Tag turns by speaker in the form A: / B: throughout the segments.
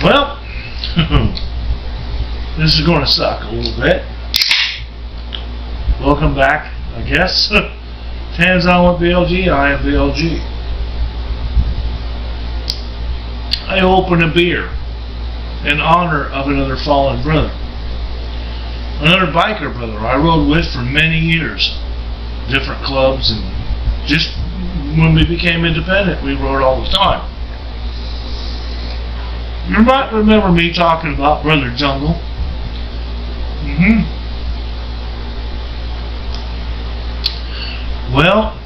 A: Well, this is going to suck a little bit. Welcome back, I guess. Hands on with BLG, I am BLG. I open a beer in honor of another fallen brother. Another biker brother I rode with for many years. Different clubs, and just when we became independent, we rode all the time. You might remember me talking about Brother Jungle. Well,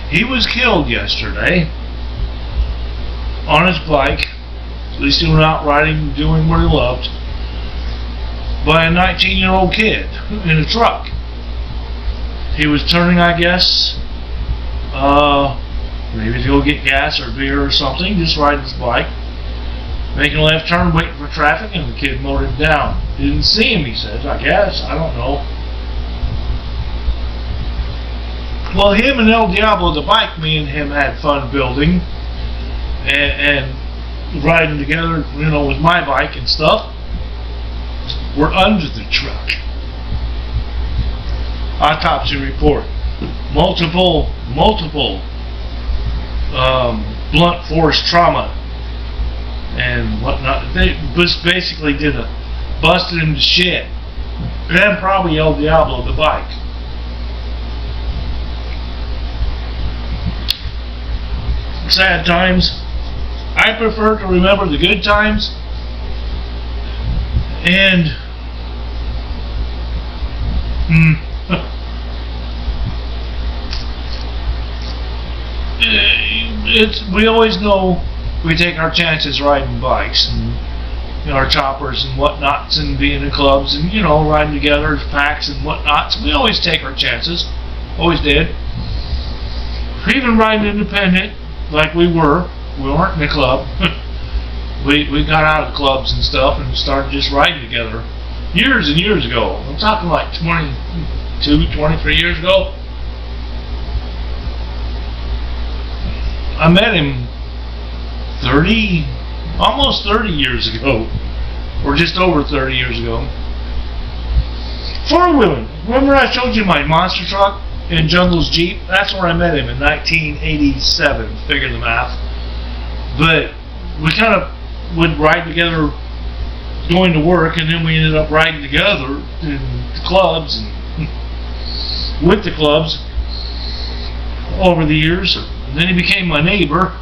A: he was killed yesterday on his bike. At least he went out riding, doing what he loved, by a 19-year-old kid in a truck. He was turning, I guess, maybe to go get gas or beer or something, just riding his bike, making a left turn, waiting for traffic, and the kid mowed him down. Didn't see him, he says, I guess. I don't know. Well, him and El Diablo, the bike, me and him had fun building and riding together, you know, with my bike and stuff. We're under the truck. Autopsy report. Multiple blunt force trauma and whatnot. They just basically busted him to shit. And probably El Diablo, the bike. Sad times. I prefer to remember the good times. And we always know we take our chances riding bikes and, you know, our choppers and whatnots, and being in clubs and, you know, riding together as packs and whatnots. We always take our chances. Always did. Even riding independent like we were. We weren't in a club. We got out of the clubs and stuff and started just riding together years and years ago. I'm talking like 22, 23 years ago. I met him almost 30 years ago, or just over 30 years ago. Four-wheeling. Remember I showed you my monster truck in Jungle's Jeep? That's where I met him in 1987. Figure the math. But we kind of would ride together going to work, and then we ended up riding together in the clubs and with the clubs over the years. And then he became my neighbor.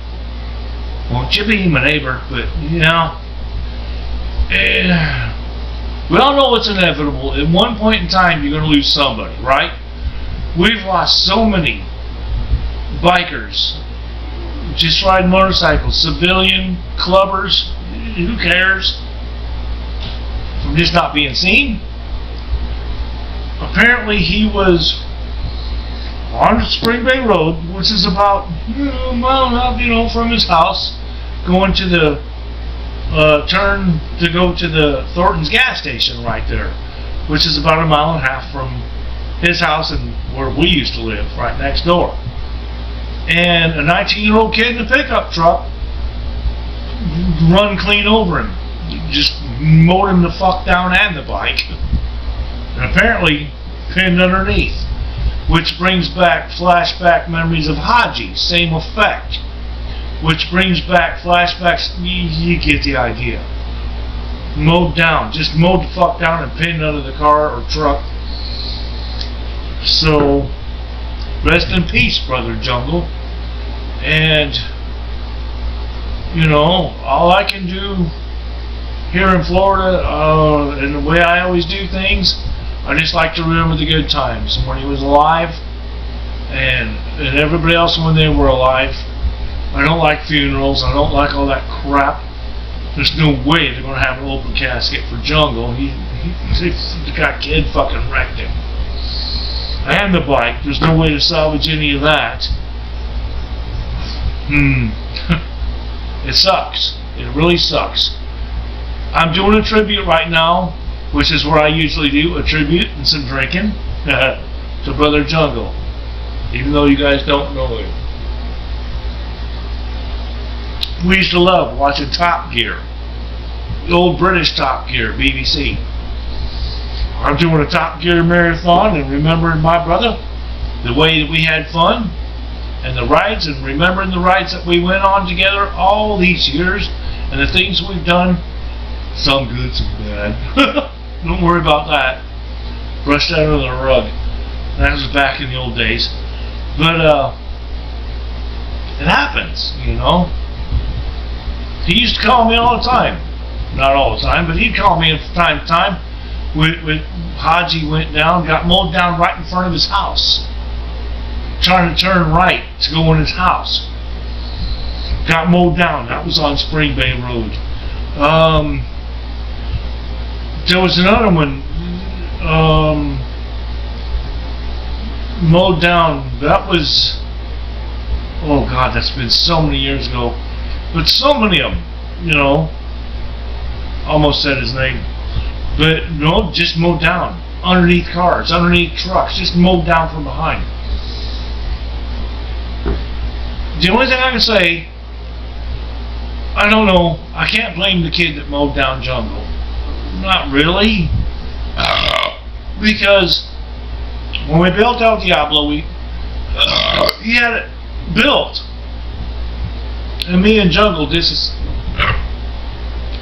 A: Won't you be my neighbor? But, you know, we all know it's inevitable. At one point in time, you're going to lose somebody, right? We've lost so many bikers just riding motorcycles, civilian clubbers, who cares, from just not being seen. Apparently he was on Spring Bay Road, which is about a mile and a half, you know, from his house, going to the turn to go to the Thornton's gas station right there, which is about a mile and a half from his house and where we used to live, right next door. And a 19-year-old kid in a pickup truck run clean over him. Just mowed him the fuck down and the bike. And apparently pinned underneath. Which brings back flashback memories of Haji. Same effect. Which brings back flashbacks. You get the idea. Mowed down. Just mowed the fuck down and pinned under the car or truck. So, rest in peace, Brother Jungle. And, you know, all I can do here in Florida, and the way I always do things, I just like to remember the good times. When he was alive, and everybody else when they were alive. I don't like funerals. I don't like all that crap. There's no way they're going to have an open casket for Jungle. The kid fucking wrecked him. And the bike. There's no way to salvage any of that. It sucks. It really sucks. I'm doing a tribute right now, which is where I usually do a tribute and some drinking to Brother Jungle, even though you guys don't know him. We used to love watching Top Gear. the old British Top Gear, BBC. I'm doing a Top Gear marathon and remembering my brother, the way that we had fun, and the rides, and remembering the rides that we went on together all these years, and the things we've done, some good, some bad. Don't worry about that. Brush that under the rug. That was back in the old days. But, it happens, you know. He used to call me all the time. Not all the time, but he'd call me from time to time. When Haji went down, got mowed down right in front of his house. Trying to turn right to go in his house. Got mowed down. That was on Spring Bay Road. There was another one mowed down. That was, oh God, that's been so many years ago. But so many of them, you know. Almost said his name. But no, just mowed down. Underneath cars, underneath trucks, just mowed down from behind. The only thing I can say, I don't know, I can't blame the kid that mowed down Jungle. Not really. Because when we built El Diablo, he had it built. And me and Jungle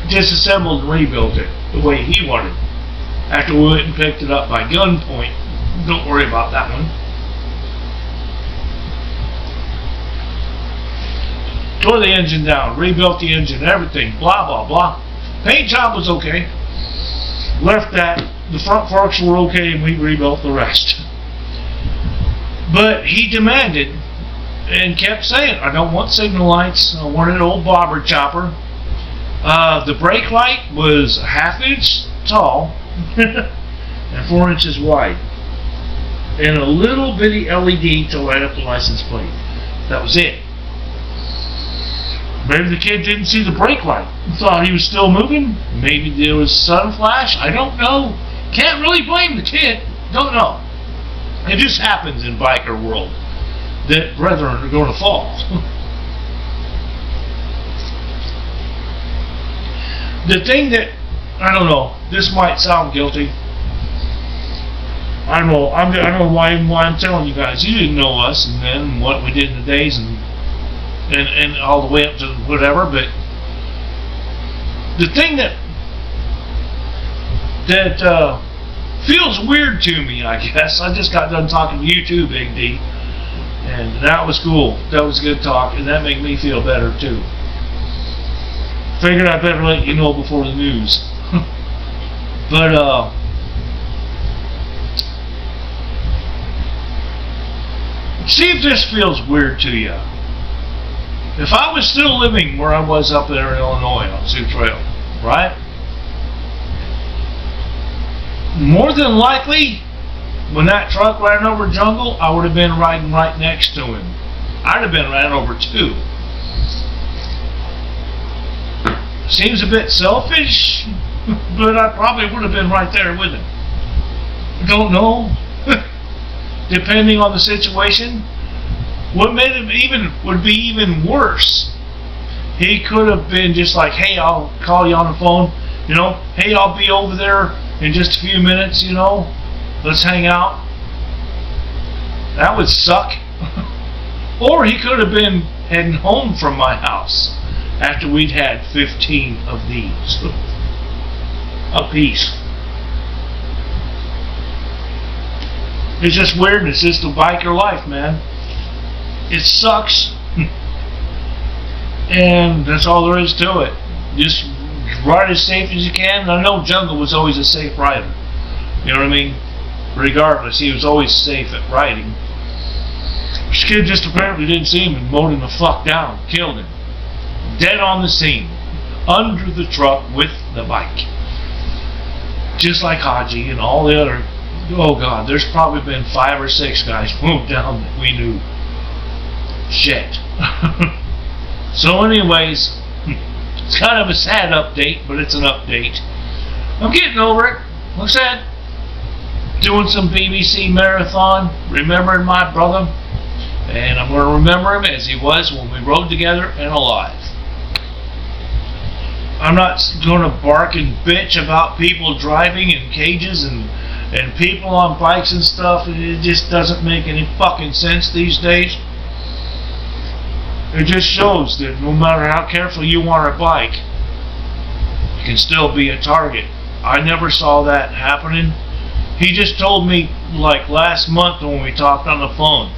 A: disassembled and rebuilt it the way he wanted. After we went and picked it up by gunpoint. Don't worry about that one. Tore the engine down, rebuilt the engine, everything, blah, blah, blah. Paint job was okay. Left that. The front forks were okay, and we rebuilt the rest. But he demanded and kept saying, I don't want signal lights. I want an old bobber chopper. The brake light was a 1/2 inch tall and 4 inches wide. And a little bitty LED to light up the license plate. That was it. Maybe the kid didn't see the brake light. Thought he was still moving. Maybe there was sun flash. I don't know. Can't really blame the kid. Don't know. It just happens in biker world that brethren are going to fall. The thing that, I don't know, this might sound guilty. I don't know why I'm telling you guys. You didn't know us and then what we did in the days and all the way up to whatever, but the thing that feels weird to me, I guess, I just got done talking to you too, Big D, and that was cool. That was good talk, and that made me feel better too. Figured I better let you know before the news. But see if this feels weird to you. If I was still living where I was up there in Illinois on Sioux Trail, right? More than likely, when that truck ran over Jungle, I would have been riding right next to him. I'd have been ran over too. Seems a bit selfish, but I probably would have been right there with him. Don't know. Depending on the situation. What made him would be even worse. He could have been just like, hey, I'll call you on the phone, you know, hey, I'll be over there in just a few minutes, you know, let's hang out. That would suck. Or he could have been heading home from my house after we'd had 15 of these a piece. It's just weird. It's just the biker life, man. It sucks, and that's all there is to it. Just ride as safe as you can. And I know Jungle was always a safe rider. You know what I mean? Regardless, he was always safe at riding. This kid just apparently didn't see him and mowed him the fuck down, killed him. Dead on the scene, under the truck with the bike. Just like Haji and all the other, oh God, there's probably been 5 or 6 guys mowed down that we knew. Shit. So anyways, it's kind of a sad update, but it's an update. I'm getting over it. Like I said, doing some BBC marathon, remembering my brother, and I'm going to remember him as he was when we rode together and alive. I'm not going to bark and bitch about people driving in cages and people on bikes and stuff. It just doesn't make any fucking sense these days. It just shows that no matter how careful you are a bike, you can still be a target. I never saw that happening. He just told me, like last month when we talked on the phone,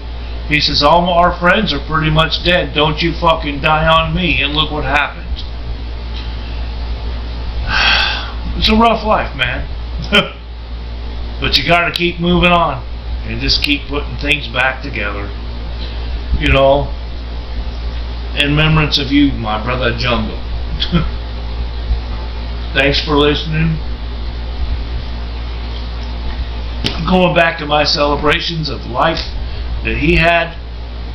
A: he says, all our friends are pretty much dead. Don't you fucking die on me. And look what happened. It's a rough life, man. But you gotta keep moving on and just keep putting things back together. You know, in remembrance of you, my brother Jungle. Thanks for listening. Going back to my celebrations of life that he had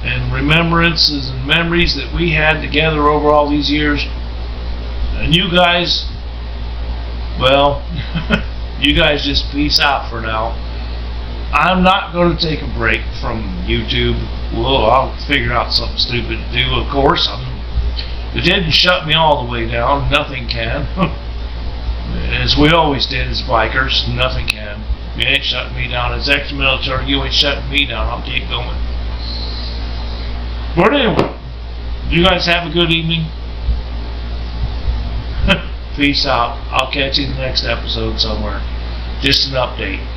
A: and remembrances and memories that we had together over all these years. And you guys, well, you guys just peace out for now. I'm not going to take a break from YouTube. Well, I'll figure out something stupid to do, of course. It didn't shut me all the way down. Nothing can. As we always did as bikers, nothing can. You ain't shutting me down. As ex-military, you ain't shutting me down. I'll keep going. But anyway, you guys have a good evening. Peace out. I'll catch you in the next episode somewhere. Just an update.